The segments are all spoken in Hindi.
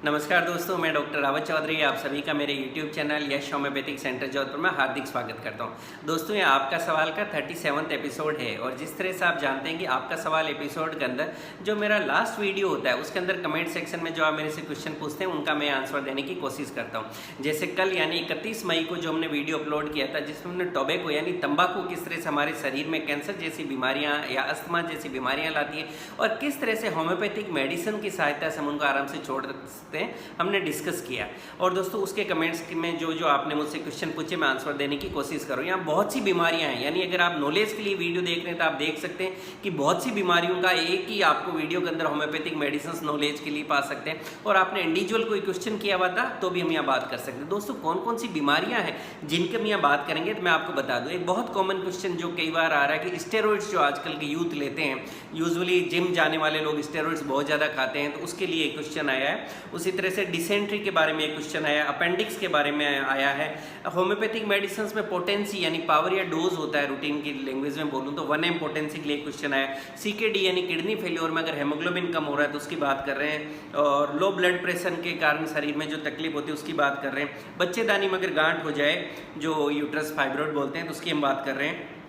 नमस्कार दोस्तों, मैं डॉक्टर रावत चौधरी आप सभी का मेरे YouTube चैनल यश होम्योपैथिक सेंटर जौधपुर में हार्दिक स्वागत करता हूं। दोस्तों, ये आपका सवाल का 37वां एपिसोड है और जिस तरह से आप जानते हैं कि आपका सवाल एपिसोड के अंदर जो मेरा लास्ट वीडियो होता है उसके अंदर कमेंट सेक्शन में जो आप मेरे से क्वेश्चन पूछते हैं उनका मैं आंसर देने की कोशिश करता हूँ। जैसे कल यानी 31 मई को जो हमने वीडियो अपलोड किया था जिसमें हमने टोबैको यानी तंबाकू किस तरह से हमारे शरीर में कैंसर जैसी बीमारियाँ या अस्थमा जैसी बीमारियाँ लाती है और किस तरह से होम्योपैथिक मेडिसिन की सहायता से हम उनको आराम से छोड़ सकते हैं, हमने डिस्कस किया। और दोस्तों, उसके कमेंट्स में जो आपने मुझसे क्वेश्चन पूछे मैं आंसर देने की कोशिश करूँ। यहाँ बहुत सी बीमारियां हैं, यानी अगर आप नॉलेज के लिए वीडियो देख रहे हैं तो आप देख सकते हैं कि बहुत सी बीमारियों का एक ही आपको वीडियो के अंदर होम्योपैथिक मेडिसिन नॉलेज के लिए पा सकते हैं। और आपने इंडिविजुअल कोई क्वेश्चन किया हुआ था तो भी हम यहाँ बात कर सकते हैं। दोस्तों, कौन कौन सी बीमारियां हैं जिनके हम यहाँ बात करेंगे तो मैं आपको बता दूँ। एक बहुत कॉमन क्वेश्चन जो कई बार आ रहा है कि स्टेरॉइड्स जो आजकल के यूथ लेते हैं, यूजुअली जिम जाने वाले लोग स्टेरॉइड्स बहुत ज़्यादा खाते हैं, तो उसके लिए एक क्वेश्चन आया है। उसी तरह से डिसेंट्री के बारे में एक क्वेश्चन आया, अपेंडिक्स के बारे में आया है। होम्योपैथिक मेडिसिन में पोटेंसी यानी पावर या डोज होता है, रूटीन की लैंग्वेज में बोलूँ तो 1 m पोटेंसी के लिए क्वेश्चन आया। सीकेडी यानी किडनी फेलियर में अगर हेमोग्लोबिन कम हो रहा है तो उसकी बात कर रहे हैं। और लो ब्लड प्रेशर के कारण शरीर में जो तकलीफ होती है उसकी बात कर रहे हैं। बच्चेदानी में अगर गांठ हो जाए जो यूट्रस फाइब्रोइड बोलते हैं तो उसकी हम बात कर रहे हैं।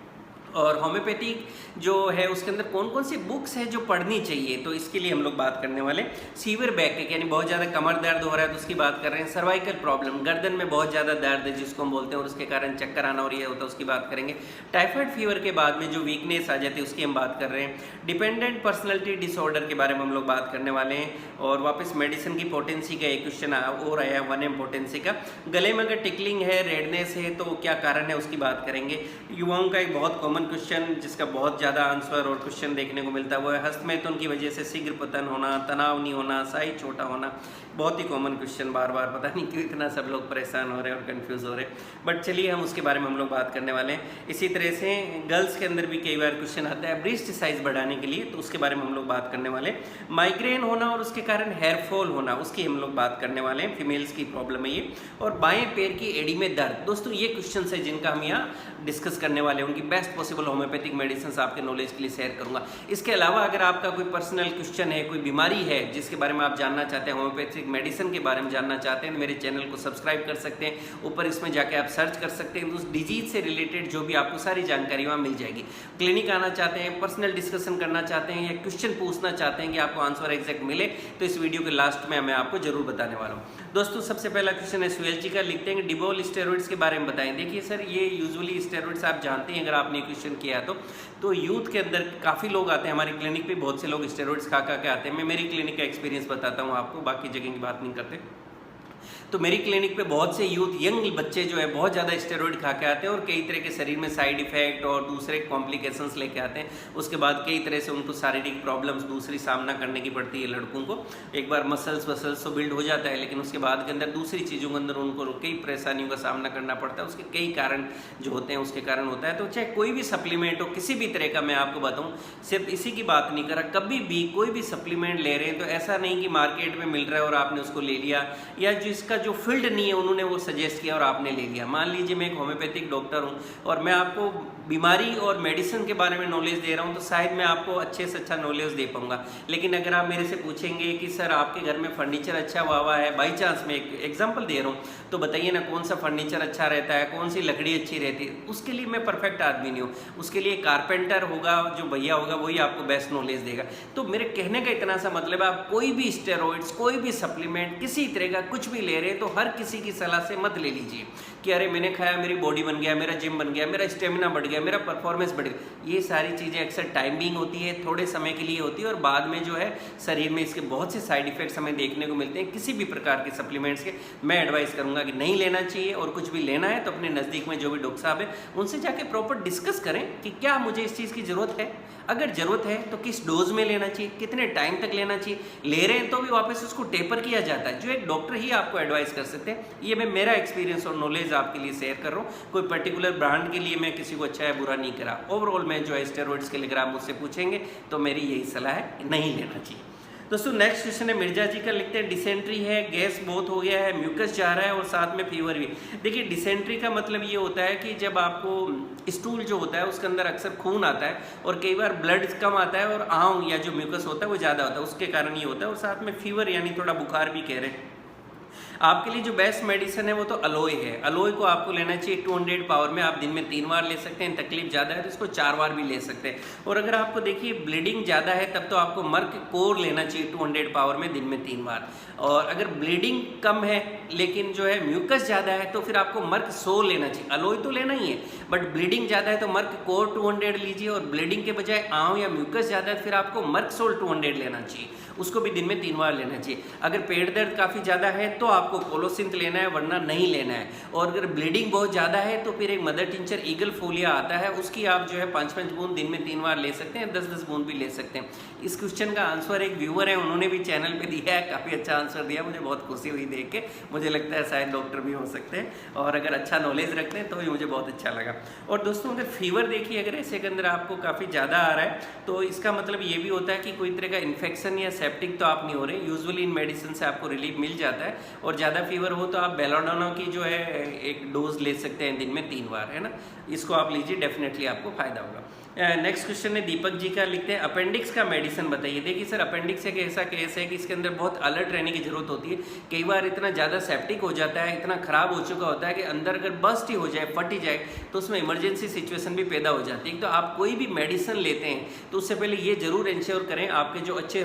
और होम्योपैथिक जो है उसके अंदर कौन कौन सी बुक्स है जो पढ़नी चाहिए, तो इसके लिए हम लोग बात करने वाले। सीवियर बैक यानी बहुत ज़्यादा कमर दर्द हो रहा है तो उसकी बात कर रहे हैं। सर्वाइकल प्रॉब्लम, गर्दन में बहुत ज़्यादा दर्द है जिसको हम बोलते हैं और उसके कारण चक्कर आना और ये होता है उसकी बात करेंगे। टाइफाइड फीवर के बाद में जो वीकनेस आ जाती है उसकी हम बात कर रहे हैं। डिपेंडेंट पर्सनैलिटी डिसऑर्डर के बारे में हम लोग बात करने वाले हैं। और वापस मेडिसिन की पोटेंसी का एक क्वेश्चन और आया 1 m पोटेंसी का। गले में अगर टिकलिंग है, रेडनेस है तो क्या कारण है उसकी बात करेंगे। युवाओं का एक बहुत कॉमन क्वेश्चन जिसका बहुत ज़्यादा आंसर और क्वेश्चन देखने को मिलता है वो है हस्तमैथुन की वजह से शीघ्र पतन होना, तनाव नहीं होना, साइज छोटा होना। बहुत ही कॉमन क्वेश्चन, बार बार पता नहीं क्यों इतना सब लोग परेशान हो रहे हैं और कंफ्यूज हो रहे हैं, बट चलिए हम उसके बारे में हम लोग बात करने वाले हैं। इसी तरह से गर्ल्स के अंदर भी कई बार क्वेश्चन आता है ब्रेस्ट साइज बढ़ाने के लिए, तो उसके बारे में हम लोग बात करने वाले हैं। माइग्रेन होना और उसके कारण हेयर फॉल होना उसकी हम लोग बात करने वाले हैं, फीमेल्स की प्रॉब्लम है ये। और बाएं पैर की एड़ी में दर्द, दोस्तों ये क्वेश्चन है जिनका हम यहाँ डिस्कस करने वाले हैं। उनकी बेस्ट पॉसिबल होम्योपैथिक मेडिसिन आपके नॉलेज के लिए शेयर करूंगा। इसके अलावा अगर आपका कोई पर्सनल क्वेश्चन है, कोई बीमारी है जिसके बारे में आप जानना चाहते हैं, होम्योपैथिक मेडिसिन के बारे में जानना चाहते हैं, तो मेरे चैनल को सब्सक्राइब कर सकते हैं। ऊपर इसमें जाके आप सर्च कर सकते हैं, उस डिजीज से रिलेटेड जो भी आपको सारी जानकारी वहाँ मिल जाएगी। क्लिनिक आना चाहते हैं, पर्सनल डिस्कशन करना चाहते हैं या क्वेश्चन पूछना चाहते हैं कि आपको आंसर एग्जैक्ट मिले, तो इस वीडियो के लास्ट में मैं आपको जरूर बताने वाला हूँ। दोस्तों, सबसे पहला क्वेश्चन है सुहेल जी का, लिखते हैं डिबोल स्टेरॉइड्स के बारे में बताएं। देखिए सर, ये यूजुअली स्टेरॉइड्स आप जानते हैं, अगर आपने क्वेश्चन किया तो यूथ के अंदर काफ़ी लोग आते हैं हमारी क्लिनिक पे, बहुत से लोग स्टेरॉइड्स खा के आते हैं। मैं मेरी क्लिनिक का एक्सपीरियंस बताता हूँ आपको, बाकी जगह की बात नहीं करते। तो मेरी क्लिनिक पे बहुत से यूथ यंग बच्चे जो है बहुत ज़्यादा स्टेरॉइड खा के आते हैं और कई तरह के शरीर में साइड इफेक्ट और दूसरे कॉम्प्लिकेशंस लेके आते हैं। उसके बाद कई तरह से उनको शारीरिक प्रॉब्लम्स दूसरी सामना करने की पड़ती है लड़कों को। एक बार मसल्स तो बिल्ड हो जाता है, लेकिन उसके बाद के अंदर दूसरी चीज़ों के अंदर उनको कई परेशानियों का सामना करना पड़ता है। उसके कई कारण जो होते हैं उसके कारण होता है। तो चाहे कोई भी सप्लीमेंट हो किसी भी तरह का, मैं आपको बताऊँ, सिर्फ इसी की बात नहीं कर रहा, कभी भी कोई भी सप्लीमेंट ले रहे हैं तो ऐसा नहीं कि मार्केट में मिल रहा है और आपने उसको ले लिया, या जिसका जो फील्ड नहीं है उन्होंने वो सजेस्ट किया और आपने ले लिया। मान लीजिए मैं एक होम्योपैथिक डॉक्टर हूँ और मैं आपको बीमारी और मेडिसिन के बारे में नॉलेज दे रहा हूँ, तो शायद मैं आपको अच्छे से अच्छा नॉलेज दे पाऊंगा। लेकिन अगर आप मेरे से पूछेंगे कि सर आपके घर में फर्नीचर अच्छा हुआ है, बाई चांस मैं एक एग्जाम्पल दे रहा हूँ, तो बताइए ना कौन सा फर्नीचर अच्छा रहता है, कौन सी लकड़ी अच्छी रहती है, उसके लिए मैं परफेक्ट आदमी नहीं हूँ। उसके लिए कारपेंटर होगा, जो भैया होगा वही आपको बेस्ट नॉलेज देगा। तो मेरे कहने का इतना सा मतलब है, आप कोई भी स्टेरॉइड्स, कोई भी सप्लीमेंट, किसी तरह का कुछ भी ले रहे हैं तो हर किसी की सलाह से मत ले लीजिए कि अरे मैंने खाया मेरी बॉडी बन गया, मेरा जिम बन गया, मेरा स्टेमिना बढ़ गया, मेरा परफॉर्मेंस बढ़ गया। ये सारी चीज़ें अक्सर टाइमिंग होती है, थोड़े समय के लिए होती है और बाद में जो है शरीर में इसके बहुत से साइड इफेक्ट्स हमें देखने को मिलते हैं। किसी भी प्रकार के सप्लीमेंट्स के मैं एडवाइस करूंगा कि नहीं लेना चाहिए, और कुछ भी लेना है तो अपने नज़दीक में जो भी डॉक्टर साहब है उनसे जाके प्रॉपर डिस्कस करें कि क्या मुझे इस चीज़ की ज़रूरत है, अगर ज़रूरत है तो किस डोज में लेना चाहिए, कितने टाइम तक लेना चाहिए। ले रहे हैं तो भी वापस उसको टेपर किया जाता है, जो एक डॉक्टर ही आपको एडवाइस कर सकते हैं। ये मैं मेरा एक्सपीरियंस और नॉलेज आपके लिए शेयर कर रहा हूँ। कोई पर्टिकुलर ब्रांड के लिए मैं किसी को अच्छा है बुरा नहीं करा। ओवरऑल मैं जो है स्टेरॉइड्स के लिए अगर आप मुझसे पूछेंगे तो मेरी यही सलाह है, नहीं लेना चाहिए। दोस्तों नेक्स्ट क्वेश्चन है मिर्जा जी का, लिखते हैं डिसेंट्री है, गैस बहुत हो गया है, म्यूकस जा रहा है और साथ में फीवर भी। देखिए डिसेंट्री का मतलब ये होता है कि जब आपको स्टूल जो होता है उसके अंदर अक्सर खून आता है और कई बार ब्लड कम आता है और आंव या जो म्यूकस होता है वो ज़्यादा होता है, उसके कारण ये होता है। और साथ में फीवर यानी थोड़ा बुखार भी कह रहे हैं। आपके लिए जो बेस्ट मेडिसिन है वो तो अलोए है। अलोए को आपको लेना चाहिए 200 पावर में, आप दिन में 3 बार ले सकते हैं। तकलीफ ज़्यादा है तो इसको 4 बार भी ले सकते हैं। और अगर आपको देखिए ब्लीडिंग ज़्यादा है तब तो आपको मर्क कोर लेना चाहिए 200 पावर में दिन में 3 बार। और अगर ब्लीडिंग कम है लेकिन जो है म्यूकस ज़्यादा है तो फिर आपको मर्क सो लेना चाहिए। अलोए तो लेना ही है बट ब्लीडिंग ज़्यादा है तो मर्क कोर 200 लीजिए, और ब्लीडिंग के बजाय आंव या म्यूकस ज़्यादा है फिर आपको मर्क सोल 200 लेना चाहिए, उसको भी दिन में 3 बार लेना चाहिए। अगर पेट दर्द काफ़ी ज़्यादा है तो आपको कोलोसिंथ लेना है वरना नहीं लेना है। और अगर ब्लीडिंग बहुत ज़्यादा है तो फिर एक मदर टिंचर ईगल फोलिया आता है, उसकी आप जो है 5-5 बूंद दिन में 3 बार ले सकते हैं, 10-10 बूंद भी ले सकते हैं। इस क्वेश्चन का आंसर एक व्यूअर है, उन्होंने भी चैनल पे दिया है, काफ़ी अच्छा आंसर दिया, मुझे बहुत खुशी हुई देख के। मुझे लगता है शायद डॉक्टर भी हो सकते हैं और अगर अच्छा नॉलेज रखते हैं तो भी मुझे बहुत अच्छा लगा। और दोस्तों अगर फीवर देखिए अगर ऐसे के अंदर आपको काफ़ी ज़्यादा आ रहा है तो इसका मतलब ये भी होता है कि कोई तरह का इन्फेक्शन या सेप्टिक तो आप नहीं हो रहे। यूजुअली इन मेडिसिन से आपको रिलीफ मिल जाता है। और ज़्यादा फीवर हो तो आप बेलाडोना की जो है एक डोज ले सकते हैं दिन में 3 बार, है ना। इसको आप लीजिए, डेफिनेटली आपको फायदा होगा। नेक्स्ट क्वेश्चन है दीपक जी का, लिखते हैं अपेंडिक्स का मेडिसिन बताइए। देखिए सर अपेंडिक्स एक ऐसा केस है कि इसके अंदर बहुत अलर्ट रहने की जरूरत होती है। कई बार इतना ज़्यादा सेप्टिक हो जाता है, इतना खराब हो चुका होता है कि अंदर अगर बस्ट ही हो जाए, फट ही जाए तो उसमें इमरजेंसी सिचुएशन भी पैदा हो जाती है। तो आप कोई भी मेडिसिन लेते हैं तो उससे पहले ये जरूर इंश्योर करें आपके जो अच्छे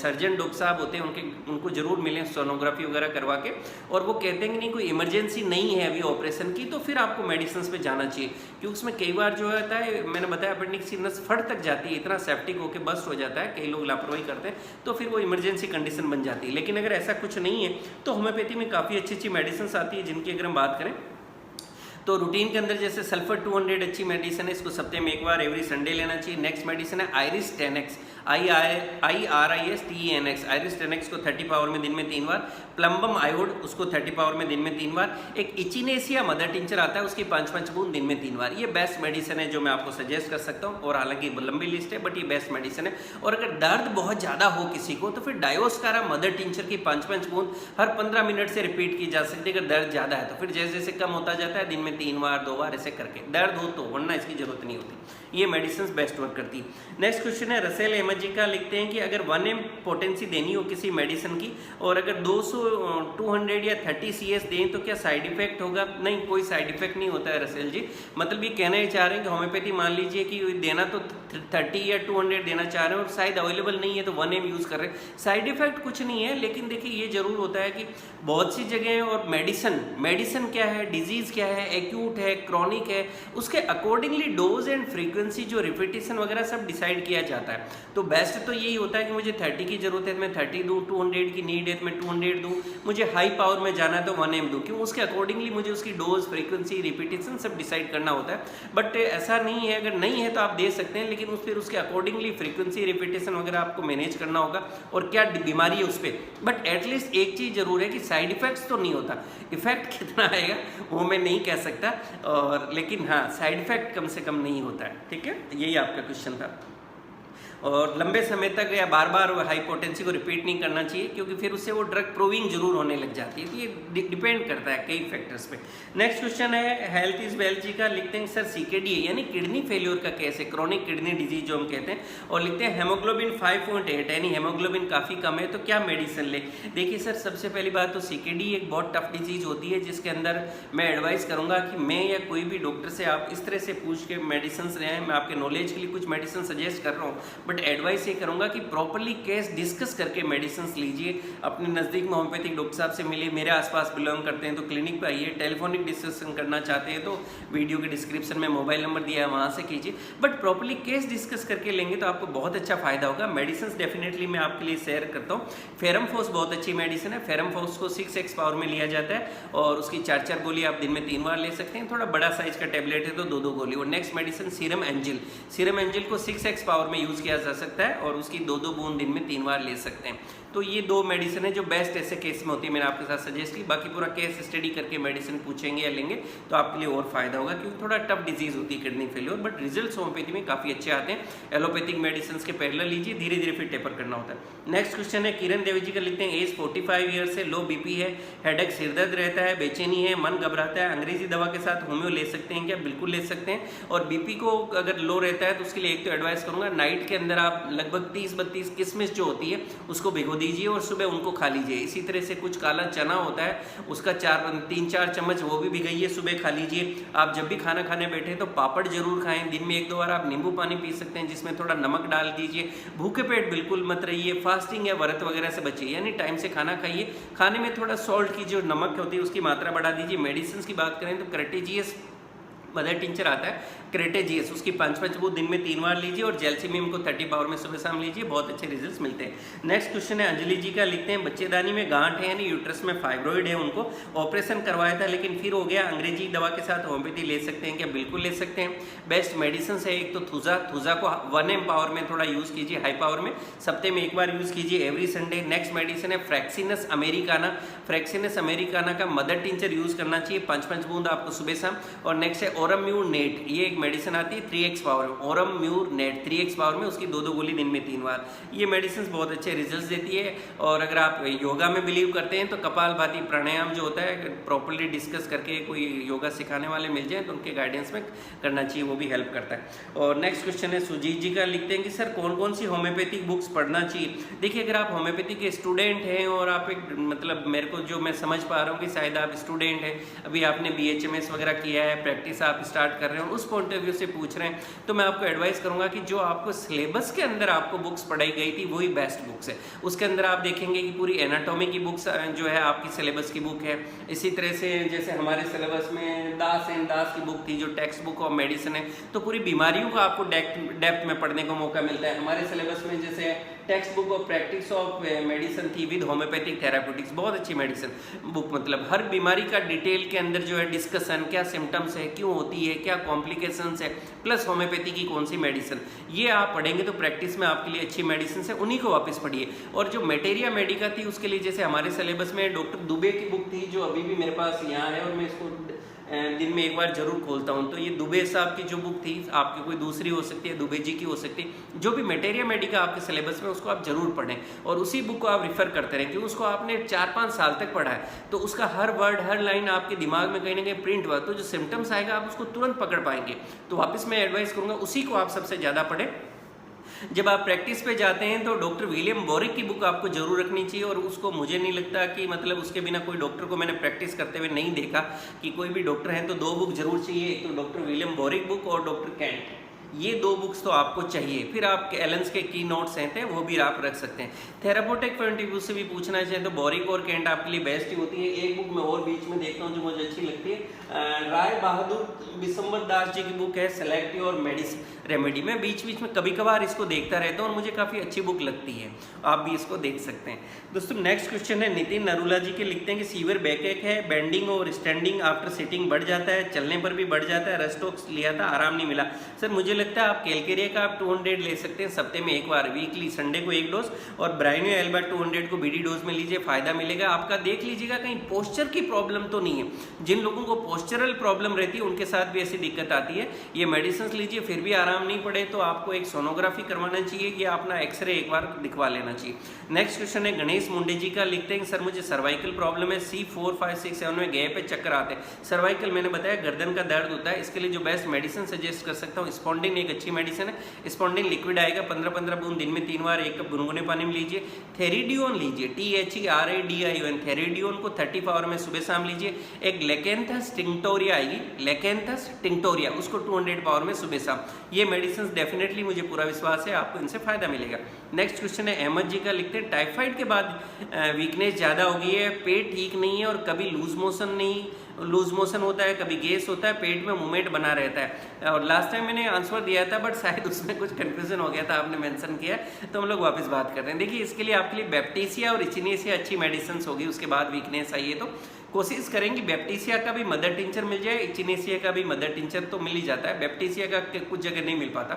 सर्जन डॉक्टर साहब होते हैं उनको जरूर मिलें सोनोग्राफी वगैरह करवा के, और वो कहते हैं कि नहीं कोई इमरजेंसी नहीं है अभी ऑपरेशन की तो फिर आपको मेडिसिन पे जाना चाहिए। क्योंकि उसमें कई बार जो होता है, मैंने बताया अपेंडिक्स की नस फट तक जाती है, इतना सेप्टिक होकर बस्ट हो जाता है, कई लोग लापरवाही करते हैं तो फिर वो इमरजेंसी कंडीशन बन जाती है। लेकिन अगर ऐसा कुछ नहीं है तो होम्योपैथी में काफ़ी अच्छी अच्छी मेडिसिन आती है जिनकी अगर हम बात करें तो रूटीन के अंदर जैसे सल्फर 200 अच्छी मेडिसिन है, इसको सप्ताह में 1 बार एवरी संडे लेना चाहिए। नेक्स्ट मेडिसिन है iris 10x, IRIS-TENX, iris 10x को 30 पावर में दिन में 3 बार। प्लम्बम आयोड उसको 30 पावर में दिन में 3 बार। एक इचिनेसिया मदर टिंचर आता है उसकी 5-5 बूंद दिन में 3 बार। ये बेस्ट मेडिसिन है जो मैं आपको सजेस्ट कर सकता हूँ, और हालांकि लंबी लिस्ट है बट ये बेस्ट मेडिसिन है। और अगर दर्द बहुत ज़्यादा हो किसी को तो फिर डायोस्कारा मदर टिंचर की 5-5 बूंद हर 15 मिनट से रिपीट की जा सकती है। अगर दर्द ज़्यादा है तो फिर जैसे जैसे कम होता जाता है दिन में 3 बार 2 बार ऐसे करके दर्द हो तो, वरना इसकी जरूरत नहीं होती। ये मेडिसिन बेस्ट वर्क करती है। नेक्स्ट क्वेश्चन है रसेल अहमद जी का, लिखते हैं कि अगर 1 m पोटेंसी देनी हो किसी मेडिसिन की और अगर 200 200 या 30 CS दें तो क्या साइड इफेक्ट होगा? नहीं, कोई साइड इफेक्ट नहीं होता है रसेल जी। मतलब ये कहना ही चाह रहे हैं कि होम्योपैथी मान लीजिए कि देना तो 30 या 200 देना चाह रहे हैं और शायद अवेलेबल नहीं है तो 1 m यूज़ कर रहे हैं, साइड इफेक्ट कुछ नहीं है। लेकिन देखिए ये जरूर होता है कि बहुत सी जगह और मेडिसिन क्या है, डिजीज़ क्या है, एक्यूट है, क्रॉनिक है, उसके अकॉर्डिंगली डोज एंड फ्रीक्वेंसी जो रिपीटिशन वगैरह सब डिसाइड किया जाता है। तो बेस्ट तो यही होता है कि मुझे 30 की जरूरत है तो मैं 30 दूँ, 200 की नीड है तो मैं 200 दूँ, मुझे हाई पावर में जाना है तो 1 m दूँ, क्यों उसके अकॉर्डिंगली मुझे उसकी डोज, फ्रीक्वेंसी, रिपीटिशन सब डिसाइड करना होता है। बट ऐसा नहीं है, अगर नहीं है तो आप दे सकते हैं, लेकिन फिर उसके अकॉर्डिंगली फ्रीक्वेंसी, रिपीटिशन वगैरह आपको मैनेज करना होगा और क्या बीमारी है उस पर। बट एटलीस्ट एक चीज़ जरूर है कि साइड इफेक्ट्स तो नहीं होता। इफेक्ट कितना आएगा वो मैं नहीं कह सकता, और लेकिन हाँ साइड इफेक्ट कम से कम नहीं होता है। ठीक है, यही आपका क्वेश्चन था। और लंबे समय तक या बार बार हाइपोटेंसी को रिपीट नहीं करना चाहिए, क्योंकि फिर उससे वो ड्रग प्रूविंग जरूर होने लग जाती है। तो ये डिपेंड करता है कई फैक्टर्स पे। नेक्स्ट क्वेश्चन है हेल्थ इज वेल्थ जी का, लिखते हैं सर CKD यानी किडनी फेल्योर का केस है, क्रॉनिक किडनी डिजीज जो हम कहते हैं, और लिखते हैं हेमोग्लोबिन 5.8 यानी हेमोग्लोबिन काफ़ी कम है तो क्या मेडिसिन ले। देखिए सर, सबसे पहली बात तो CKD एक बहुत टफ डिजीज होती है जिसके अंदर मैं एडवाइस करूँगा कि मैं या कोई भी डॉक्टर से आप इस तरह से पूछ के मेडिसिन लें। मैं आपके नॉलेज के लिए कुछ मेडिसिन सजेस्ट कर रहा हूँ, बट एडवाइस ये करूंगा कि प्रॉपर्ली केस डिस्कस करके मेडिसिन लीजिए। अपने नज़दीक में होम्योपैथिक डॉक्टर साहब से मिलिए, मेरे आसपास बिलोंग करते हैं तो क्लिनिक पे आइए। टेलीफोनिक डिस्कशन करना चाहते हैं तो वीडियो के डिस्क्रिप्शन में मोबाइल नंबर दिया है, वहाँ से कीजिए। बट प्रॉपर्ली केस डिस्कस करके लेंगे तो आपको बहुत अच्छा फायदा होगा। मेडिसिन डेफिनेटली मैं आपके लिए शेयर करता हूँ। फेरमफोस बहुत अच्छी मेडिसिन है। फेरमफोस को 6x पावर में लिया जाता है और उसकी 4-4 गोली आप दिन में 3 बार ले सकते हैं। थोड़ा बड़ा साइज का टेबलेट है तो 2-2 गोली। और नेक्स्ट मेडिसिन सीरम एंजिल को 6x पावर में यूज़ किया जा सकता है और उसकी 2-2 बूंद दिन में 3 बार ले सकते हैं। तो ये 2 मेडिसिन है जो बेस्ट ऐसे केस में होती है, मैंने आपके साथ सजेस्ट की। बाकी पूरा केस स्टडी करके मेडिसिन पूछेंगे या लेंगे तो आपके लिए और फायदा होगा, क्योंकि थोड़ा टफ डिजीज होती है kidney failure, but results homeopathy में काफ़ी अच्छे आते हैं। एलोपैथिक मेडिसिन के पैरेलल लीजिए, धीरे धीरे फिर टेपर करना होता है। नेक्स्ट क्वेश्चन है किरण देवी जी का, लिखते हैं एज 45 ईयर्स है, लो बीपी है, हेडेक सिरदर्द रहता है, बेचैनी है, मन घबराता है, अंग्रेजी दवा के साथ होम्यो ले सकते हैं क्या? बिल्कुल ले सकते हैं। और बीपी को अगर लो रहता है तो उसके लिए एक तो एडवाइस करूंगा, नाइट के अंदर आप लगभग 30-32 किशमिश जो होती है उसको भिगो दीजिए और सुबह उनको खा लीजिए। इसी तरह से कुछ काला चना होता है उसका 3-4 चम्मच वो भी भिगाइए, सुबह खा लीजिए। आप जब भी खाना खाने बैठे तो पापड़ जरूर खाएं, दिन में 1-2 बार आप नींबू पानी पी सकते हैं जिसमें थोड़ा नमक डाल दीजिए। भूखे पेट बिल्कुल मत रहिए, फास्टिंग या व्रत वगैरह से बचिए, यानी टाइम से खाना खाइए। खाने में थोड़ा सॉल्ट की जो नमक होती है उसकी मात्रा बढ़ा दीजिए। मेडिसिन की बात करें तो क्रेटेजियस मदर टिंचर आता है क्रेटेजियस, उसकी 5 बूंद दिन में 3 बार लीजिए और जेल्सिमियम को 30 पावर में सुबह शाम लीजिए, बहुत अच्छे रिजल्ट्स मिलते हैं। नेक्स्ट क्वेश्चन है अंजलि जी का, लिखते हैं बच्चेदानी में गांठ है यानी यूट्रस में फाइब्रॉइड है, उनको ऑपरेशन करवाया था लेकिन फिर हो गया, अंग्रेजी दवा के साथ होम्योपैथी ले सकते हैं क्या? बिल्कुल ले सकते हैं। बेस्ट मेडिसिन है एक तो थुजा को 1 mg पावर में थोड़ा यूज़ कीजिए, हाई पावर में सप्ते में 1 बार यूज़ कीजिए एवरी संडे। नेक्स्ट मेडिसिन है फ्रैक्सिनस अमेरिकाना का मदर टिंचर यूज़ करना चाहिए, 5 बूंद आपको सुबह शाम। और नेक्स्ट है ओरम्यूर नेट, ये एक मेडिसिन आती है 3x पावर में, ओरम्यूर नेट 3x पावर में, उसकी 2 गोली दिन में 3 बार। ये मेडिसिन बहुत अच्छे रिजल्ट्स देती है। और अगर आप योगा में बिलीव करते हैं तो कपालभाति प्राणायाम जो होता है प्रॉपर्ली डिस्कस करके कोई योगा सिखाने वाले मिल जाए तो उनके गाइडेंस में करना चाहिए, वो भी हेल्प करता है। और नेक्स्ट क्वेश्चन है सुजीत जी का, लिखते हैं कि सर कौन कौन सी होम्योपैथिक बुक्स पढ़ना चाहिए? देखिए अगर आप होम्योपैथी के स्टूडेंट हैं और आप एक मतलब मेरे को जो मैं समझ पा रहा हूँ कि शायद आप स्टूडेंट हैं, अभी आपने BHMS वगैरह किया है, प्रैक्टिस आप स्टार्ट कर रहे हैं, उस पॉइंट ऑफ व्यू से पूछ रहे हैं, तो मैं आपको एडवाइस करूंगा कि जो आपको सिलेबस के अंदर आपको बुक्स पढ़ाई गई थी वही बेस्ट बुक्स है। उसके अंदर आप देखेंगे कि पूरी एनाटॉमी की बुक्स जो है आपकी सिलेबस की बुक है। इसी तरह से जैसे हमारे सिलेबस में दास एंड दास की बुक थी जो टेक्स्ट बुक ऑफ मेडिसिन है, तो पूरी बीमारियों को आपको डेप्थ में पढ़ने का मौका मिलता है। हमारे सिलेबस में जैसे text book of practice of medicine थी विद होम्योपैथिक थेराप्यूटिक्स, बहुत अच्छी मेडिसिन बुक, मतलब हर बीमारी का डिटेल के अंदर जो है डिस्कशन, क्या सिम्टम्स है, क्यों होती है, क्या कॉम्प्लिकेशंस है, प्लस होम्योपैथी की कौन सी मेडिसिन, ये आप पढ़ेंगे तो प्रैक्टिस में आपके लिए अच्छी मेडिसिन है, उन्हीं को वापस पढ़िए। और जो मेटेरिया मेडिका थी उसके लिए जैसे हमारे सिलेबस में डॉक्टर दुबे की बुक थी जो अभी भी मेरे पास यहाँ है और मैं इसको दिन में 1 बार जरूर खोलता हूँ। तो ये दुबे साहब की जो बुक थी, आपकी कोई दूसरी हो सकती है, दुबे जी की हो सकती है, जो भी मेटेरिया मेडिका आपके सिलेबस में उसको आप जरूर पढ़ें और उसी बुक को आप रिफर करते रहें, क्योंकि उसको आपने 4-5 साल तक पढ़ा है तो उसका हर वर्ड हर लाइन आपके दिमाग में कहीं ना कहीं प्रिंट हुआ, तो जो सिम्टम्स आएगा आप उसको तुरंत पकड़ पाएंगे। तो वापस मैं एडवाइस करूँगा उसी को आप सबसे ज़्यादा पढ़ें। जब आप प्रैक्टिस पे जाते हैं तो डॉक्टर विलियम बोरिक की बुक आपको जरूर रखनी चाहिए, और उसको मुझे नहीं लगता कि मतलब उसके बिना कोई डॉक्टर को मैंने प्रैक्टिस करते हुए नहीं देखा कि कोई भी डॉक्टर है तो 2 बुक जरूर चाहिए, एक तो डॉक्टर विलियम बोरिक बुक और डॉक्टर कैंट, ये 2 बुक्स तो आपको चाहिए। फिर आप एलेंस के की नोट्स हैं वो भी आप रख सकते हैं। थेरापोटिक पॉइंट ऑफ व्यू से भी पूछना चाहें तो बोरिक और कैंट आपके लिए बेस्ट ही होती है। एक बुक मैं और बीच में देखता हूँ जो मुझे अच्छी लगती है, राय बहादुर बिशंबर दास जी की बुक है सेलेक्टिव और मेडिसिन रेमेडी। मैं बीच बीच में कभी कभार इसको देखता रहता हूँ और मुझे काफ़ी अच्छी बुक लगती है, आप भी इसको देख सकते हैं। दोस्तों नेक्स्ट क्वेश्चन है नितिन नरूला जी के, लिखते हैं कि सीवियर बैकएक है, बेंडिंग और स्टैंडिंग आफ्टर सिटिंग बढ़ जाता है, चलने पर भी बढ़ जाता है, रेस्टॉक्स लिया था आराम नहीं मिला। सर मुझे लगता है आप कैलकेरिया का आप 200 ले सकते हैं सप्ते में 1 बार, वीकली संडे को 1 डोज, और ब्राइनो एल्बा 200 को BD डोज में लीजिए, फायदा मिलेगा आपका। देख लीजिएगा कहीं पोस्चर की प्रॉब्लम तो नहीं है। जिन लोगों को पोस्चरल प्रॉब्लम रहती है उनके साथ भी ऐसी दिक्कत आती है। ये मेडिसिन लीजिए फिर भी आराम नहीं पड़े तो आपको एक सोनोग्राफी करवाना चाहिए या अपना एक्सरे एक बार दिखवा लेना चाहिए। नेक्स्ट क्वेश्चन है गणेश मुंडे जी का, लिखते हैं सर मुझे सर्वाइकल प्रॉब्लम है, C4, 5, 6, 7 में गैप पे चक्कर आते हैं। सर्वाइकल मैंने बताया गर्दन का दर्द होता है, इसके लिए जो बेस्ट मेडिसिन सजेस्ट कर सकता हूँ स्पॉन्डिन एक अच्छी मेडिसिन है। स्पॉन्डिन लिक्विड आएगा 15-15 बूंद दिन में 3 बार 1 कप गुनगुने पानी में लीजिए। थेरिडियोन लीजिए, THERADION, थेरिडियोन को 30 पावर में सुबह शाम लीजिए। एक लेकेंथस टिंक्टोरिया आएगी, लेकेंथस टिंक्टोरिया, उसको 200 पावर में सुबह शाम। ये मेडिसिन डेफिनेटली मुझे पूरा विश्वास है आपको इनसे फायदा मिलेगा। नेक्स्ट क्वेश्चन है अहमद जी का, लिखते हैं टाइफाइड के बाद वीकनेस ज़्यादा हो गई है, पेट ठीक नहीं है और कभी लूज मोशन होता है, कभी गैस होता है, पेट में मूवमेंट बना रहता है। और लास्ट टाइम मैंने आंसर दिया था बट शायद उसमें कुछ कंफ्यूजन हो गया था, आपने मेंशन किया तो हम लोग वापस बात कर रहे हैं। देखिए इसके लिए आपके लिए बैप्टीसिया और इचिनेसिया अच्छी मेडिसिन होगी, उसके बाद वीकनेस आई है तो कोशिश करेंगे बैप्टीसिया का भी मदर टिंचर मिल जाए, इचिनेसिया का भी मदर टिंचर तो मिल ही जाता है, बैप्टीसिया का कुछ जगह नहीं मिल पाता।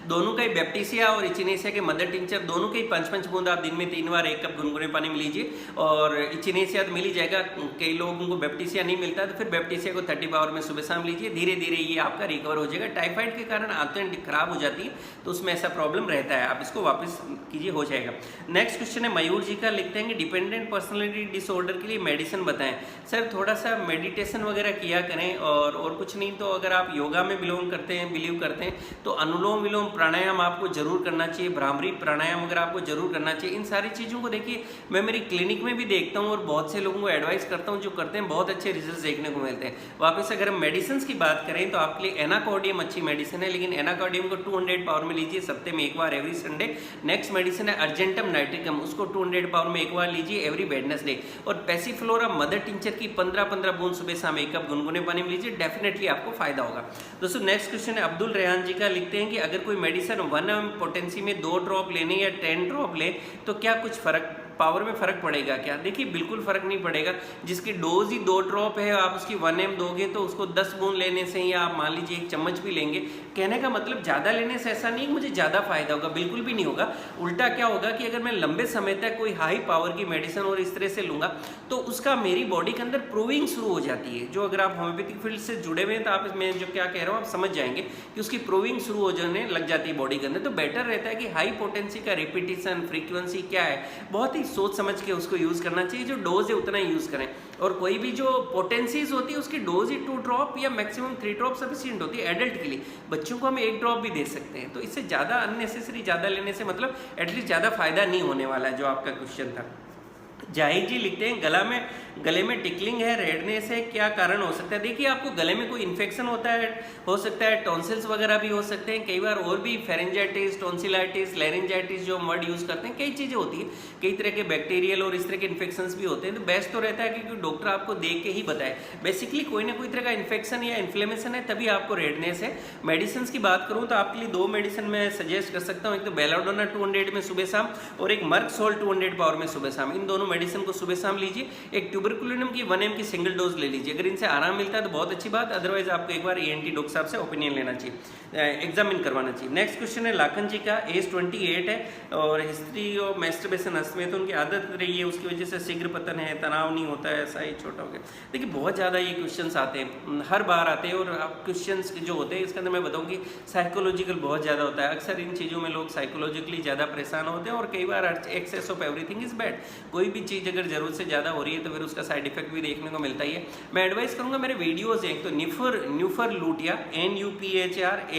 दोनों का ही बैप्टीसिया और इचिनेसिया के मदर टिंचर दोनों के ही 5-5 बूंद आप दिन में 3 बार 1 कप गुनगुने पानी में लीजिए। और इचिनेसिया तो मिल ही जाएगा, कई लोगों को बैप्टीसिया नहीं मिलता तो फिर बैप्टीसिया को 30 पावर में सुबह शाम लीजिए। धीरे धीरे ये आपका रिकवर हो जाएगा। टाइफाइड के कारण आंतें खराब हो जाती है तो उसमें ऐसा प्रॉब्लम रहता है, आप इसको वापस कीजिए, हो जाएगा। नेक्स्ट क्वेश्चन है मयूर जी का, लिखते हैं कि डिपेंडेंट पर्सनैलिटी डिसऑर्डर के लिए मेडिसिन बताएं। सर थोड़ा सा मेडिटेशन वगैरह किया करें और कुछ नहीं तो अगर आप योगा में बिलोंग करते हैं, बिलीव करते हैं तो अनुलोम विलोम प्राणायाम आपको जरूर करना चाहिए, भ्रामरी प्राणायाम वगैरह आपको जरूर करना चाहिए। इन सारी चीज़ों को देखिए मैं मेरी क्लिनिक में भी देखता हूँ और बहुत से लोगों को एडवाइस करता हूँ, जो करते हैं बहुत अच्छे रिजल्ट देखने को मिलते हैं। वापस अगर हम मेडिसिन की बात करें तो आपके लिए एनाकॉर्डियम अच्छी मेडिसिन है, लेकिन एनाकॉर्डियम को 200 पावर में लीजिए सप्ते में 1 बार एवरी संडे। नेक्स्ट मेडिसिन है अर्जेंटम नाइट्रिकम, उसको 200 पावर में 1 बार लीजिए एवरी वेडनेसडे। और पैसिफ्लोरा मदर टिंचर की 15-15 बूंद सुबह शाम 1 कप गुनगुने पानी में लीजिए, डेफिनेटली आपको फायदा होगा। दोस्तों नेक्स्ट क्वेश्चन है अब्दुल रेहान जी का, लिखते हैं कि अगर कोई मेडिसिन 1 ml पोटेंसी में 2 ड्रॉप लेने या 10 ड्रॉप ले तो क्या कुछ फर्क पावर में फ़र्क पड़ेगा क्या? देखिए बिल्कुल फ़र्क नहीं पड़ेगा। जिसकी डोज ही 2 ड्रॉप है आप उसकी 1 ml दोगे तो उसको 10 बूंद लेने से या आप मान लीजिए 1 चम्मच भी लेंगे, कहने का मतलब ज़्यादा लेने से ऐसा नहीं कि मुझे ज़्यादा फायदा होगा, बिल्कुल भी नहीं होगा। उल्टा क्या होगा कि अगर मैं लंबे समय तक कोई हाई पावर की मेडिसिन और इस तरह से लूँगा तो उसका मेरी बॉडी के अंदर प्रूविंग शुरू हो जाती है। जो अगर आप होम्योपैथिक फील्ड से जुड़े हुए हैं तो आप मैं जो क्या कह रहा हूँ आप समझ जाएंगे कि उसकी प्रूविंग शुरू हो जाने लग जाती है बॉडी के अंदर। तो बेटर रहता है कि हाई पोटेंसी का रिपीटिशन फ्रीक्वेंसी क्या है बहुत ही सोच समझ के उसको यूज़ करना चाहिए। जो डोज है उतना ही यूज़ करें। और कोई भी जो पोटेंसीज होती है उसकी डोज ही 2 ड्रॉप या मैक्सिमम 3 ड्रॉप सफिशिएंट होती है एडल्ट के लिए। बच्चों को हम 1 ड्रॉप भी दे सकते हैं। तो इससे ज़्यादा अननेसेसरी ज़्यादा लेने से मतलब एटलीस्ट ज़्यादा फायदा नहीं होने वाला है, जो आपका क्वेश्चन था। जाहिद जी लिखते हैं गले में टिकलिंग है, रेडनेस है, क्या कारण हो सकता है? देखिए आपको गले में कोई इन्फेक्शन हो सकता है, टॉन्सिल्स वगैरह भी हो सकते हैं, कई बार और भी फेरेंजाइटिस, टॉन्सिलाइटिस, लैरिंजाइटिस जो हम वर्ड यूज़ करते हैं, कई चीज़ें होती है, कई तरह के बैक्टीरियल और इस तरह के इन्फेक्शंस भी होते हैं। तो बेस्ट तो रहता है कि डॉक्टर आपको देख के ही बताए। बेसिकली कोई ना कोई तरह का इन्फेक्शन या इन्फ्लेमेशन है तभी आपको रेडनेस है। मेडिसिन की बात करूँ तो आपके लिए 2 मेडिसिन मैं सजेस्ट कर सकता हूँ, एक तो बेलाडोना 200 में सुबह शाम और एक मर्क सोल्ट 200 पावर में सुबह शाम। इन दोनों मेडिसिन को सुबह शाम लीजिए। एक ट्यूबरकुलिनम की 1 ml की सिंगल डोज ले लीजिए। अगर इनसे आराम मिलता है तो बहुत अच्छी बात, अदरवाइज आपको एक बार ENT डॉक्टर साहब से ओपिनियन लेना चाहिए, एग्जामिन करवाना चाहिए। नेक्स्ट क्वेश्चन है लाखन जी का, एज 28 है और हिस्ट्री ऑफ मैस्टरबेशन में तो उनकी आदत रही है, उसकी वजह से शीघ्र पतन है, तनाव नहीं होता है, ऐसा ही छोटा हो गया। देखिए बहुत ज़्यादा ये क्वेश्चन आते हैं, हर बार आते हैं और आप क्वेश्चन जो होते हैं इसके अंदर मैं बताऊँ कि साइकोलॉजिकल बहुत ज़्यादा होता है। अक्सर इन चीज़ों में लोग साइकोलॉजिकली ज़्यादा परेशान होते हैं और कई बार excess of everything is bad. कोई भी चीज़ अगर ज़रूरत से ज़्यादा हो रही है तो फिर उसका साइड इफेक्ट भी देखने को मिलता ही है। मैं एडवाइस करूंगा मेरे वीडियोस हैं, तो nuphar lutea NUPHRLUTEUM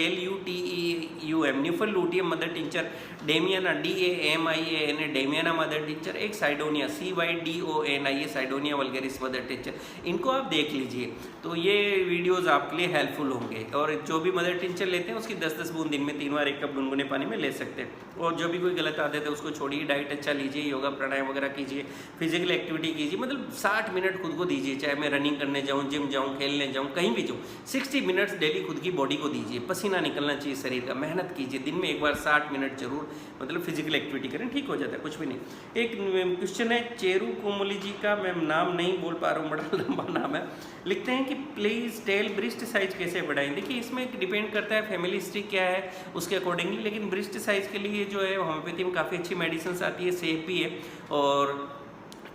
nuphar luteum mother tincture, damiana DAMIANA damiana mother tincture, एक cydonia CYDONIA cydonia vulgaris mother tincture, इनको आप देख लीजिए तो ये वीडियोस आपके लिए हेल्पफुल होंगे। और जो भी मदर टिंचर लेते हैं उसकी 10-10 बूंद दिन में 3 बार 1 कप गुनगुने पानी में ले सकते हैं। और जो भी कोई गलत आदत है उसको छोड़िए, डाइट अच्छा लीजिए, योगा प्राणायाम वगैरह कीजिए, फिजिकल एक्टिविटी कीजिए, मतलब 60 मिनट खुद को दीजिए। चाहे मैं रनिंग करने जाऊँ, जिम जाऊँ, खेलने जाऊँ, कहीं भी जाऊँ, 60 मिनट्स डेली खुद की बॉडी को दीजिए। पसीना निकलना चाहिए शरीर का, मेहनत कीजिए, दिन में एक बार 60 मिनट जरूर मतलब फिजिकल एक्टिविटी करें, ठीक हो जाता है, कुछ भी नहीं। एक क्वेश्चन है चेरू कोमली जी का, मैं नाम नहीं बोल पा रहा हूँ, बड़ा लंबा नाम है। लिखते हैं कि प्लीज़ टेल ब्रेस्ट साइज कैसे बढ़ाएं। देखिए इसमें डिपेंड करता है फैमिली हिस्ट्री क्या है उसके अकॉर्डिंगली, लेकिन ब्रेस्ट साइज के लिए जो है होम्योपैथी में काफ़ी अच्छी मेडिसिन आती है, सेफ भी है। और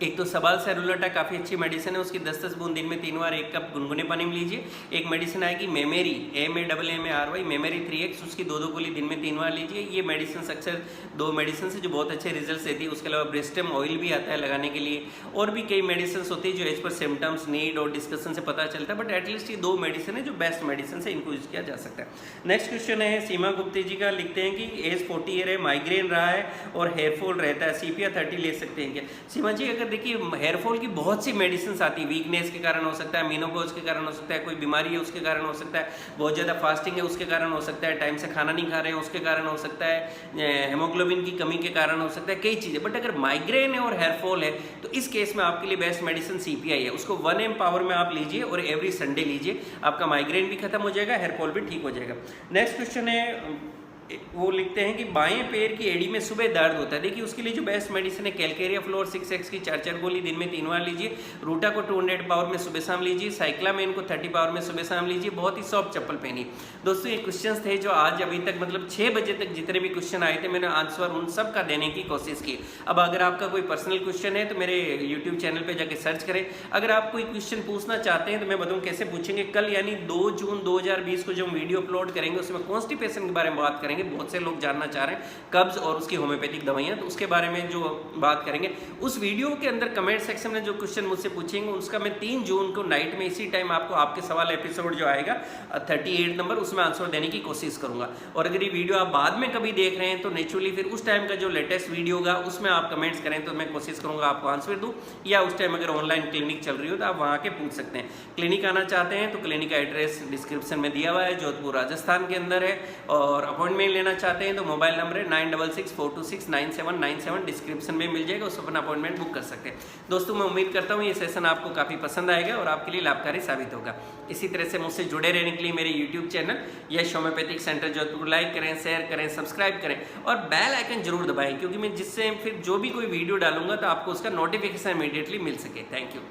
एक तो सबाल सेरुलटा काफ़ी अच्छी मेडिसिन है, उसकी 10-10 बूंद दिन में 3 बार 1 कप गुनगुने पानी में लीजिए। एक मेडिसिन आएगी मेमेरी MAMARY मेमेरी 3X, उसकी 2-2 गोली दिन में 3 बार लीजिए। ये मेडिसिन अक्सर 2 मेडिसिन से जो बहुत अच्छे रिजल्ट देती है। उसके अलावा ब्रेस्टम ऑयल भी आता है लगाने के लिए, और भी कई मेडिसिन होती है जो एज पर सिम्टम्स, नीड और डिस्कशन से पता चलता है। बट एटलीस्ट ये 2 मेडिसिन है जो बेस्ट मेडिसिन है, इनको यूज़ किया जा सकता है। नेक्स्ट क्वेश्चन है सीमा गुप्ते जी का, लिखते हैं कि एज 40 ईयर है, माइग्रेन रहा है और हेयरफॉल रहता है, CPR 30 ले सकते हैं क्या? सीमा जी अगर देखिए हेयरफॉल की बहुत सी मेडिसिन आती है, वीकनेस के कारण हो सकता है, मेनोपॉज के कारण हो सकता है, कोई बीमारी है उसके कारण हो सकता है, बहुत ज़्यादा फास्टिंग है उसके कारण हो सकता है, टाइम से खाना नहीं खा रहे हैं उसके कारण हो सकता है, हेमोग्लोबिन की कमी के कारण हो सकता है, कई चीज़ें। बट अगर माइग्रेन है और हेयरफॉल है तो इस केस में आपके लिए बेस्ट मेडिसिन CPI है, उसको 1 ml पावर में आप लीजिए और एवरी संडे लीजिए, आपका माइग्रेन भी खत्म हो जाएगा, हेयरफॉल भी ठीक हो जाएगा। नेक्स्ट क्वेश्चन है वो लिखते हैं कि बाएं पैर की एड़ी में सुबह दर्द होता है। देखिए उसके लिए जो बेस्ट मेडिसिन है, कैलकेरिया फ्लोर 6x की 4 गोली दिन में 3 बार लीजिए। रूटा को 200 पावर में सुबह शाम लीजिए। साइक्लामेन को 30 पावर में सुबह शाम लीजिए। बहुत ही सॉफ्ट चप्पल पहनिए। दोस्तों ये क्वेश्चंस थे जो आज अभी तक मतलब 6 बजे तक जितने भी क्वेश्चन आए थे मैंने आंसर उन सब का देने की कोशिश की। अब अगर आपका कोई पर्सनल क्वेश्चन है तो मेरे यूट्यूब चैनल पर जाके सर्च करें। अगर आप कोई क्वेश्चन पूछना चाहते हैं तो मैं बताऊँ कैसे पूछेंगे। कल यानी 2 जून 2020 को जो हम वीडियो अपलोड करेंगे उसमें कॉन्स्टिपेशन के बारे में बात करेंगे। बहुत से लोग जानना चाह रहे हैं कब्ज और उसकी होम्योपैथिक दवाइयां, तो उसके बारे में जो बात करेंगे उस वीडियो के अंदर कमेंट सेक्शन में जो क्वेश्चन मुझसे पूछेंगे उसका मैं 3 जून को नाइट में इसी टाइम आपको आपके सवाल एपिसोड जो आएगा 38 नंबर उसमें आंसर देने की कोशिश करूंगा। और अगर ये वीडियो आप बाद में कभी देख रहे हैं तो नेचुरली फिर उस टाइम का जो लेटेस्ट वीडियो होगा उसमें आप कमेंट्स करें तो मैं कोशिश करूंगा आपको आंसर दूं, या उस टाइम अगर ऑनलाइन क्लिनिक चल रही हो तो आप वहां के पूछ सकते हैं। क्लिनिक आना चाहते हैं तो क्लिनिक का एड्रेस डिस्क्रिप्शन में दिया हुआ है, जोधपुर राजस्थान के अंदर है। और अपॉइंटमेंट लेना चाहते हैं तो मोबाइल नंबर है 9664269797, डिस्क्रिप्शन में मिल जाएगा, उस पर अपना अपॉइंटमेंट बुक कर सकते हैं। दोस्तों मैं उम्मीद करता हूँ ये सेशन आपको काफ़ी पसंद आएगा और आपके लिए लाभकारी साबित होगा। इसी तरह से मुझसे जुड़े रहने के लिए मेरे यूट्यूब चैनल यश होम्योपैथिक सेंटर जोधपुर लाइक करें, शेयर करें, सब्सक्राइब करें और बेल आइकन जरूर दबाएं, क्योंकि मैं जिससे फिर जो भी कोई वीडियो डालूंगा तो आपको उसका नोटिफिकेशन इमीडिएटली मिल सके। Thank you.